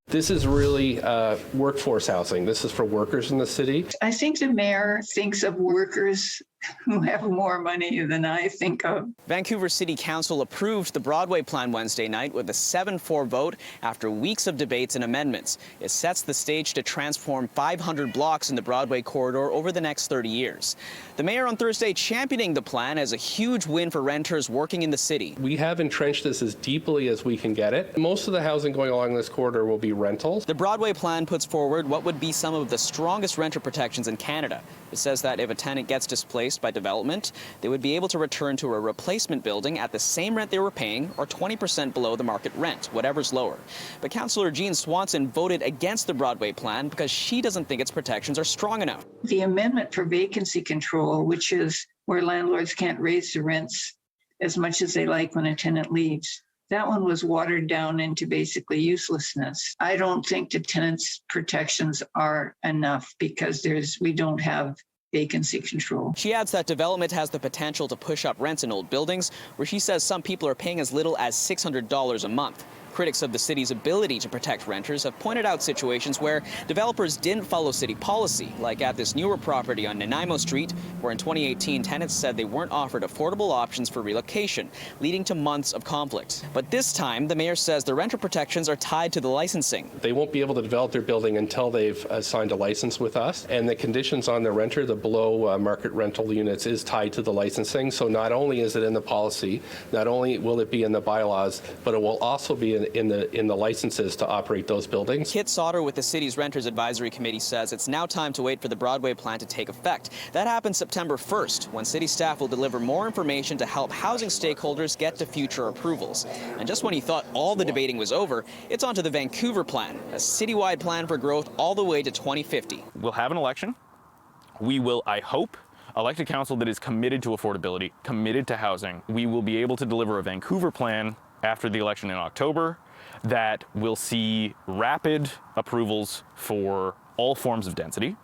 This is really workforce housing. This is for workers in the city. I think the mayor thinks of workers who have more money than I think of. Vancouver City Council approved the Broadway Plan Wednesday night with a 7-4 vote after weeks of debates and amendments. It sets the stage to transform 500 blocks in the Broadway corridor over the next 30 years. The mayor on Thursday championing the plan as a huge win for renters working in the city. We have entrenched this as deeply as we can get it. Most of the housing going along this corridor will be rentals. The Broadway Plan puts forward what would be some of the strongest renter protections in Canada. It says that if a tenant gets displaced by development, they would be able to return to a replacement building at the same rent they were paying or 20% below the market rent, whatever's lower. But councillor Jean Swanson voted against the Broadway Plan because she doesn't think its protections are strong enough. The amendment for vacancy control, which is where landlords can't raise the rents as much as they like when a tenant leaves, that one was watered down into basically uselessness. I don't think the tenants' protections are enough because we don't have vacancy control. She adds that development has the potential to push up rents in old buildings, where she says some people are paying as little as $600 a month. Critics of the city's ability to protect renters have pointed out situations where developers didn't follow city policy, like at this newer property on Nanaimo Street, where in 2018 tenants said they weren't offered affordable options for relocation, leading to months of conflict. But this time, the mayor says the renter protections are tied to the licensing. They won't be able to develop their building until they've signed a license with us, and the conditions on the renter, the below market rental units, is tied to the licensing. So not only is it in the policy, not only will it be in the bylaws, but it will also be in the licenses to operate those buildings. Kit Sauter with the city's Renters Advisory Committee says it's now time to wait for the Broadway Plan to take effect. That happens September 1st, when city staff will deliver more information to help housing stakeholders get to future approvals. And just when you thought all the debating was over, it's on to the Vancouver Plan, a citywide plan for growth all the way to 2050. We'll have an election. We will, I hope, elect a council that is committed to affordability, committed to housing. We will be able to deliver a Vancouver Plan after the election in October that will see rapid approvals for all forms of density,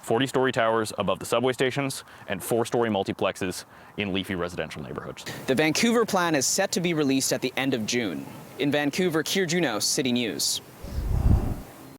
40-story towers above the subway stations, and 4-story multiplexes in leafy residential neighborhoods. The Vancouver Plan is set to be released at the end of June. In Vancouver, Kier Junos, City News.